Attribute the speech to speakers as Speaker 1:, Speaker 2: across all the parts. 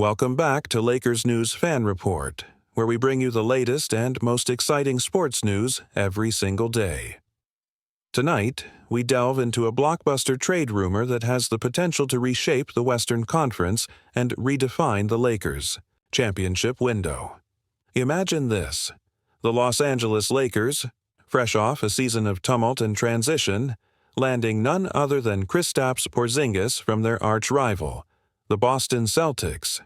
Speaker 1: Welcome back to Lakers News Fan Report, where we bring you the latest and most exciting sports news every single day. Tonight, we delve into a blockbuster trade rumor that has the potential to reshape the Western Conference and redefine the Lakers' championship window. Imagine this: the Los Angeles Lakers, fresh off a season of tumult and transition, landing none other than Kristaps Porzingis from their arch-rival, the Boston Celtics.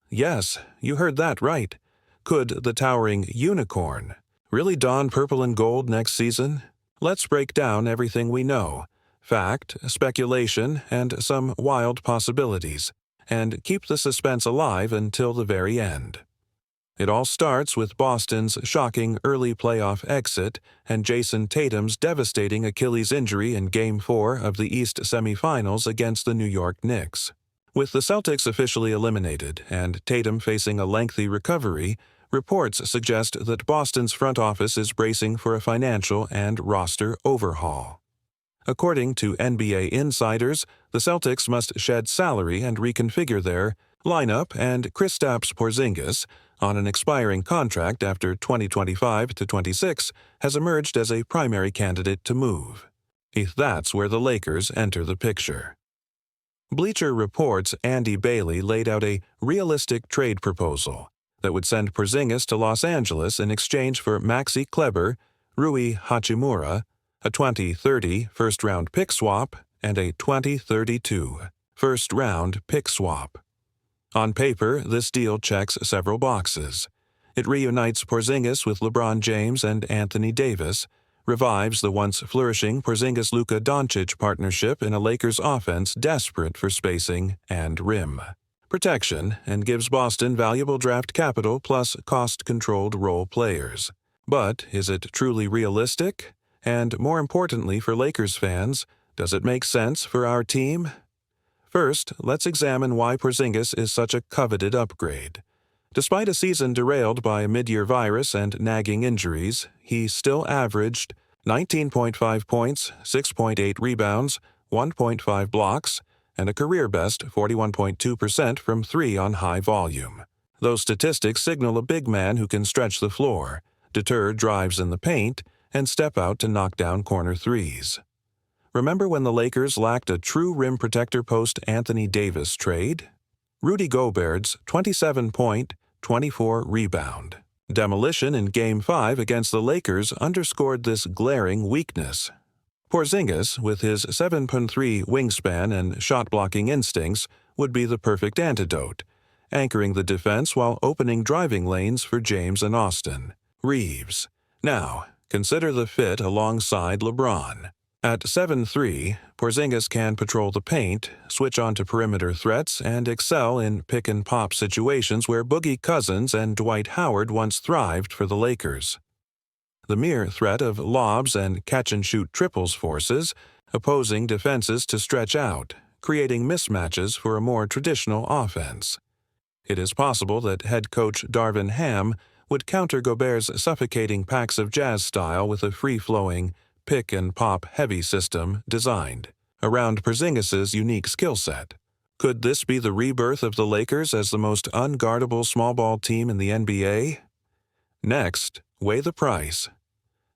Speaker 1: Yes, you heard that right. Could the towering unicorn really don purple and gold next season? Let's break down everything we know, fact, speculation, and some wild possibilities, and keep the suspense alive until the very end. It all starts with Boston's shocking early playoff exit and Jason Tatum's devastating Achilles injury in Game 4 of the East semifinals against the New York Knicks. With the Celtics officially eliminated and Tatum facing a lengthy recovery, reports suggest that Boston's front office is bracing for a financial and roster overhaul. According to NBA insiders, the Celtics must shed salary and reconfigure their lineup, and Kristaps Porzingis, on an expiring contract after 2025-26, has emerged as a primary candidate to move. That's where the Lakers enter the picture. Bleacher Report's Andy Bailey laid out a realistic trade proposal that would send Porzingis to Los Angeles in exchange for Maxi Kleber, Rui Hachimura, a 2030 first-round pick swap, and a 2032 first-round pick swap. On paper, this deal checks several boxes. It reunites Porzingis with LeBron James and Anthony Davis, revives the once flourishing Porzingis-Luka Doncic partnership in a Lakers offense desperate for spacing and rim protection, and gives Boston valuable draft capital plus cost-controlled role players. But is it truly realistic? And more importantly for Lakers fans, does it make sense for our team? First, let's examine why Porzingis is such a coveted upgrade. Despite a season derailed by a mid-year virus and nagging injuries, he still averaged 19.5 points, 6.8 rebounds, 1.5 blocks, and a career-best 41.2% from three on high volume. Those statistics signal a big man who can stretch the floor, deter drives in the paint, and step out to knock down corner threes. Remember when the Lakers lacked a true rim protector post-Anthony Davis trade? Rudy Gobert's 27-point, 24-rebound demolition in Game 5 against the Lakers underscored this glaring weakness. Porzingis, with his 7'3" wingspan and shot-blocking instincts, would be the perfect antidote, anchoring the defense while opening driving lanes for James and Austin Reeves. Now, consider the fit alongside LeBron. At 7'3", Porzingis can patrol the paint, switch onto perimeter threats, and excel in pick-and-pop situations where Boogie Cousins and Dwight Howard once thrived for the Lakers. The mere threat of lobs and catch-and-shoot triples forces opposing defenses to stretch out, creating mismatches for a more traditional offense. It is possible that head coach Darvin Ham would counter Gobert's suffocating packs of Jazz style with a free-flowing, pick-and-pop heavy system designed around Porzingis's unique skill set. Could this be the rebirth of the Lakers as the most unguardable small-ball team in the NBA? Next, weigh the price.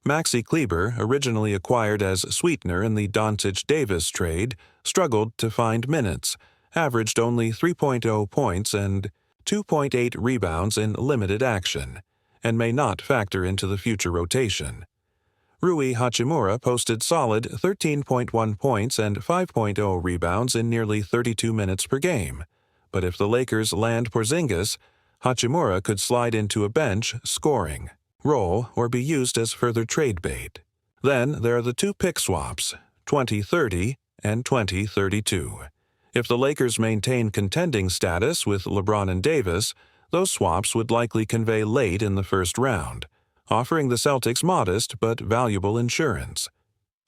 Speaker 1: Maxi Kleber, originally acquired as sweetener in the Doncic-Davis trade, struggled to find minutes, averaged only 3.0 points and 2.8 rebounds in limited action, and may not factor into the future rotation. Rui Hachimura posted solid 13.1 points and 5.0 rebounds in nearly 32 minutes per game, but if the Lakers land Porzingis, Hachimura could slide into a bench scoring role or be used as further trade bait. Then there are the two pick swaps, 2030 and 2032. If the Lakers maintain contending status with LeBron and Davis, those swaps would likely convey late in the first round, offering the Celtics modest but valuable insurance.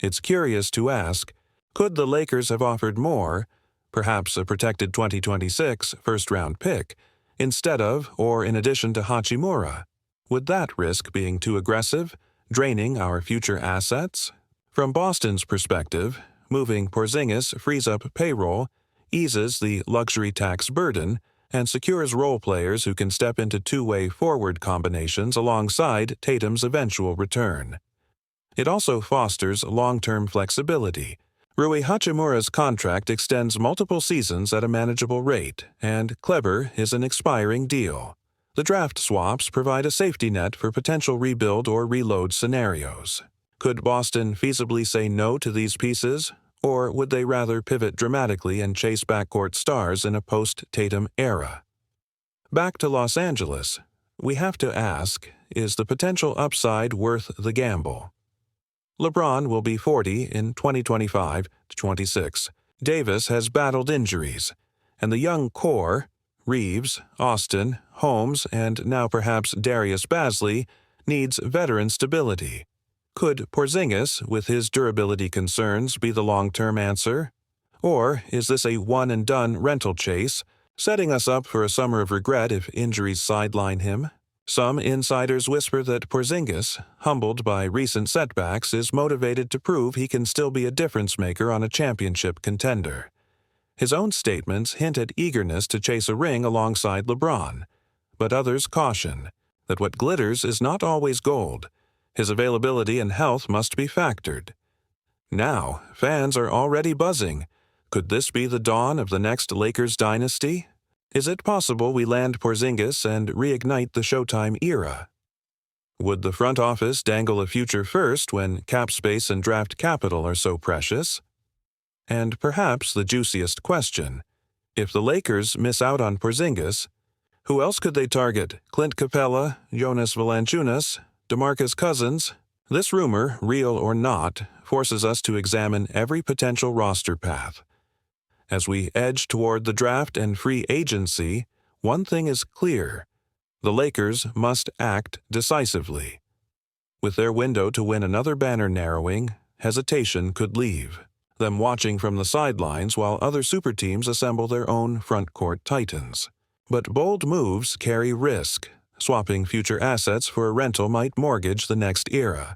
Speaker 1: It's curious to ask, could the Lakers have offered more, perhaps a protected 2026 first-round pick, instead of or in addition to Hachimura? Would that risk being too aggressive, draining our future assets? From Boston's perspective, moving Porzingis frees up payroll, eases the luxury tax burden, and secures role players who can step into two-way forward combinations alongside Tatum's eventual return. It also fosters long-term flexibility. Rui Hachimura's contract extends multiple seasons at a manageable rate, and Kleber is an expiring deal. The draft swaps provide a safety net for potential rebuild or reload scenarios. Could Boston feasibly say no to these pieces, or would they rather pivot dramatically and chase backcourt stars in a post-Tatum era? Back to Los Angeles, we have to ask, is the potential upside worth the gamble? LeBron will be 40 in 2025-26. Davis has battled injuries, and the young core, Reeves, Austin, Holmes, and now perhaps Darius Bazley, needs veteran stability. Could Porzingis, with his durability concerns, be the long-term answer? Or is this a one-and-done rental chase, setting us up for a summer of regret if injuries sideline him? Some insiders whisper that Porzingis, humbled by recent setbacks, is motivated to prove he can still be a difference-maker on a championship contender. His own statements hint at eagerness to chase a ring alongside LeBron, but others caution that what glitters is not always gold. His availability and health must be factored. Now, fans are already buzzing. Could this be the dawn of the next Lakers dynasty? Is it possible we land Porzingis and reignite the Showtime era? Would the front office dangle a future first when cap space and draft capital are so precious? And perhaps the juiciest question, if the Lakers miss out on Porzingis, who else could they target? Clint Capella, Jonas Valanciunas, DeMarcus Cousins? This rumor, real or not, forces us to examine every potential roster path. As we edge toward the draft and free agency, one thing is clear: the Lakers must act decisively. With their window to win another banner narrowing, hesitation could leave them watching from the sidelines while other superteams assemble their own front-court titans. But bold moves carry risk. Swapping future assets for a rental might mortgage the next era.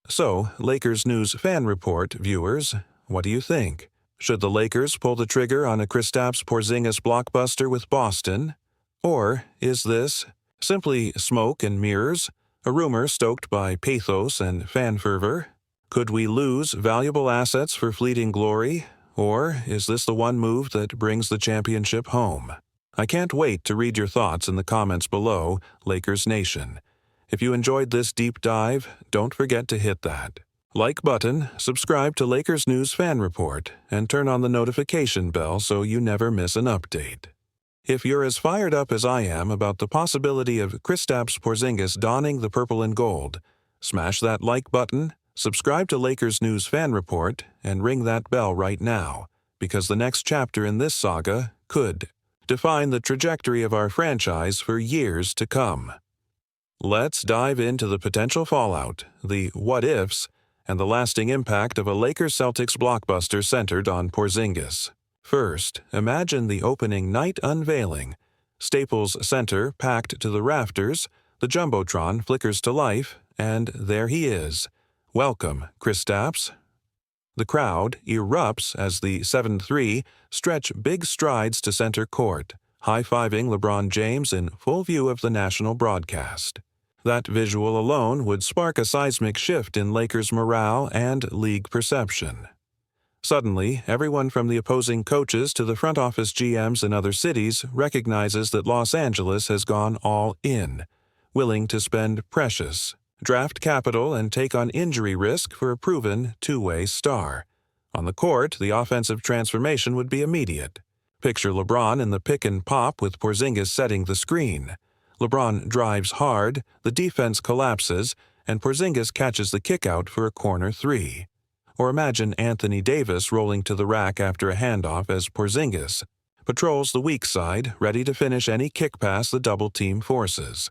Speaker 1: So, Lakers News Fan Report viewers, what do you think? Should the Lakers pull the trigger on a Kristaps Porzingis blockbuster with Boston? Or is this simply smoke and mirrors, a rumor stoked by pathos and fan fervor? Could we lose valuable assets for fleeting glory? Or is this the one move that brings the championship home? I can't wait to read your thoughts in the comments below, Lakers Nation. If you enjoyed this deep dive, don't forget to hit that like button, subscribe to Lakers News Fan Report, and turn on the notification bell so you never miss an update. If you're as fired up as I am about the possibility of Kristaps Porzingis donning the purple and gold, smash that like button, subscribe to Lakers News Fan Report, and ring that bell right now, because the next chapter in this saga could define the trajectory of our franchise for years to come. Let's dive into the potential fallout, the what-ifs, and the lasting impact of a Lakers-Celtics blockbuster centered on Porzingis. First, imagine the opening night unveiling. Staples Center packed to the rafters, the Jumbotron flickers to life, and there he is. Welcome, Kristaps. The crowd erupts as the 7-3 stretch big strides to center court, high-fiving LeBron James in full view of the national broadcast. That visual alone would spark a seismic shift in Lakers morale and league perception. Suddenly, everyone from the opposing coaches to the front office GMs in other cities recognizes that Los Angeles has gone all in, willing to spend precious draft capital and take on injury risk for a proven two-way star. On the court, the offensive transformation would be immediate. Picture LeBron in the pick and pop with Porzingis setting the screen. LeBron drives hard, the defense collapses, and Porzingis catches the kickout for a corner three. Or imagine Anthony Davis rolling to the rack after a handoff as Porzingis patrols the weak side, ready to finish any kick pass the double team forces.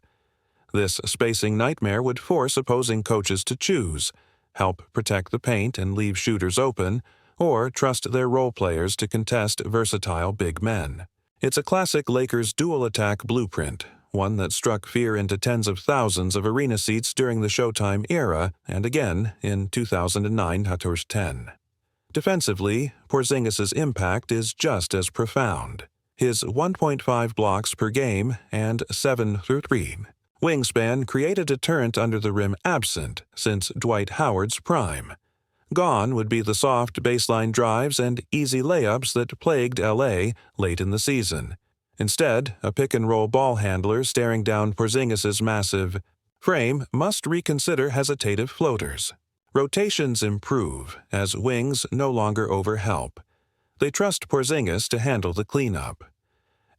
Speaker 1: This spacing nightmare would force opposing coaches to choose, help protect the paint and leave shooters open, or trust their role players to contest versatile big men. It's a classic Lakers dual-attack blueprint, one that struck fear into tens of thousands of arena seats during the Showtime era and again in 2009-10. Defensively, Porzingis' impact is just as profound. His 1.5 blocks per game and 7-3 wingspan create a deterrent under the rim absent since Dwight Howard's prime. Gone would be the soft baseline drives and easy layups that plagued LA late in the season. Instead, a pick-and-roll ball handler staring down Porzingis' massive frame must reconsider hesitative floaters. Rotations improve as wings no longer overhelp. They trust Porzingis to handle the cleanup.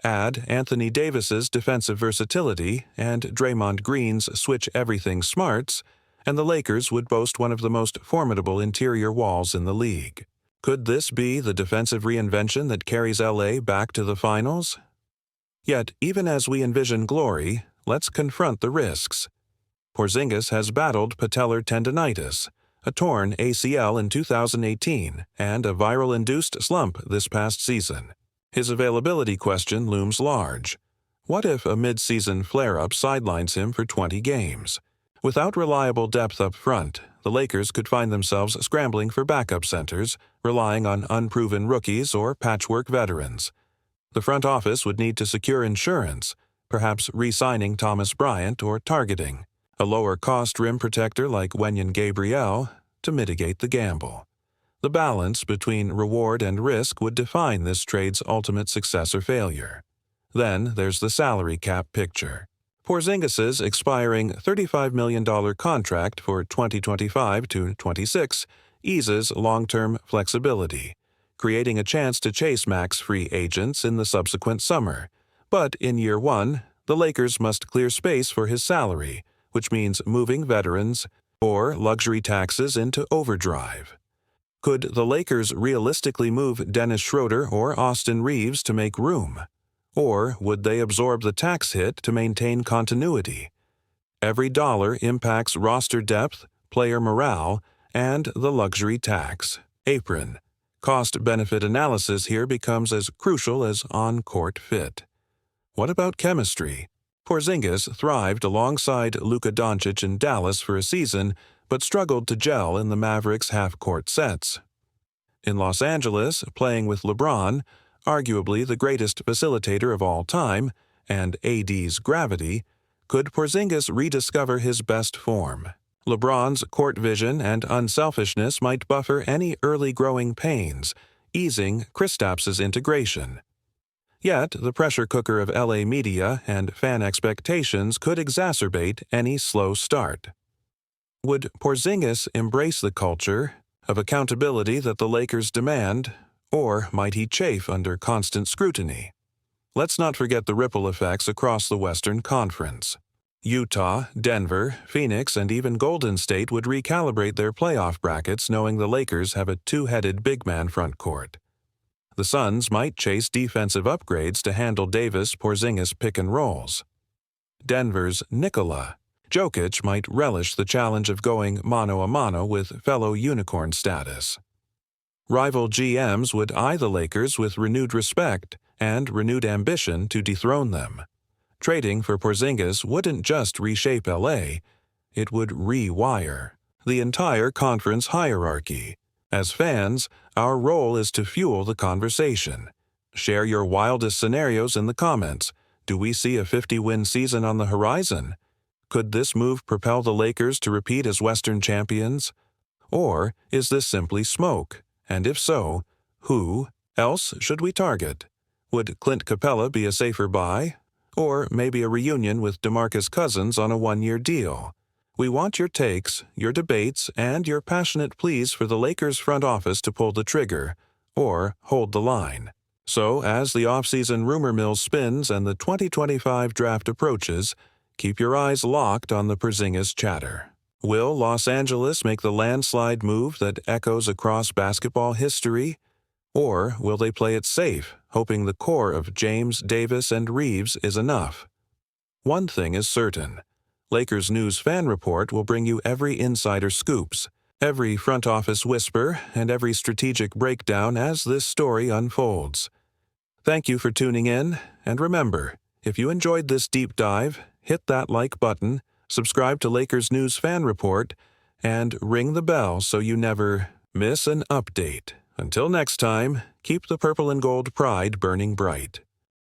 Speaker 1: Add Anthony Davis's defensive versatility and Draymond Green's switch-everything smarts, and the Lakers would boast one of the most formidable interior walls in the league. Could this be the defensive reinvention that carries LA back to the finals? Yet, even as we envision glory, let's confront the risks. Porzingis has battled patellar tendinitis, a torn ACL in 2018, and a viral-induced slump this past season. His availability question looms large. What if a mid-season flare-up sidelines him for 20 games? Without reliable depth up front, the Lakers could find themselves scrambling for backup centers, relying on unproven rookies or patchwork veterans. The front office would need to secure insurance, perhaps re-signing Thomas Bryant or targeting a lower-cost rim protector like Wenyen Gabriel to mitigate the gamble. The balance between reward and risk would define this trade's ultimate success or failure. Then there's the salary cap picture. Porzingis' expiring $35 million contract for 2025-26 eases long-term flexibility, creating a chance to chase max free agents in the subsequent summer. But in year one, the Lakers must clear space for his salary, which means moving veterans or luxury taxes into overdrive. Could the Lakers realistically move Dennis Schroeder or Austin Reeves to make room? Or would they absorb the tax hit to maintain continuity? Every dollar impacts roster depth, player morale, and the luxury tax apron. Cost-benefit analysis here becomes as crucial as on-court fit. What about chemistry? Porzingis thrived alongside Luka Doncic in Dallas for a season, but struggled to gel in the Mavericks' half-court sets. In Los Angeles, playing with LeBron, arguably the greatest facilitator of all time, and AD's gravity, could Porzingis rediscover his best form? LeBron's court vision and unselfishness might buffer any early growing pains, easing Kristaps's integration. Yet, the pressure cooker of LA media and fan expectations could exacerbate any slow start. Would Porzingis embrace the culture of accountability that the Lakers demand, or might he chafe under constant scrutiny? Let's not forget the ripple effects across the Western Conference. Utah, Denver, Phoenix, and even Golden State would recalibrate their playoff brackets knowing the Lakers have a two-headed big man frontcourt. The Suns might chase defensive upgrades to handle Davis-Porzingis pick-and-rolls. Denver's Nikola Jokic might relish the challenge of going mano-a-mano with fellow unicorn status. Rival GMs would eye the Lakers with renewed respect and renewed ambition to dethrone them. Trading for Porzingis wouldn't just reshape LA, it would rewire the entire conference hierarchy. As fans, our role is to fuel the conversation. Share your wildest scenarios in the comments. Do we see a 50-win season on the horizon? Could this move propel the Lakers to repeat as Western champions? Or is this simply smoke? And if so, who else should we target? Would Clint Capella be a safer buy? Or maybe a reunion with DeMarcus Cousins on a one-year deal? We want your takes, your debates, and your passionate pleas for the Lakers front office to pull the trigger, or hold the line. So, as the offseason rumor mill spins and the 2025 draft approaches, keep your eyes locked on the Porzingis chatter. Will Los Angeles make the landslide move that echoes across basketball history? Or will they play it safe, hoping the core of James, Davis, and Reeves is enough? One thing is certain. Lakers News Fan Report will bring you every insider scoops, every front office whisper, and every strategic breakdown as this story unfolds. Thank you for tuning in, and remember, if you enjoyed this deep dive, hit that like button, subscribe to Lakers News Fan Report, and ring the bell so you never miss an update. Until next time, keep the purple and gold pride burning bright.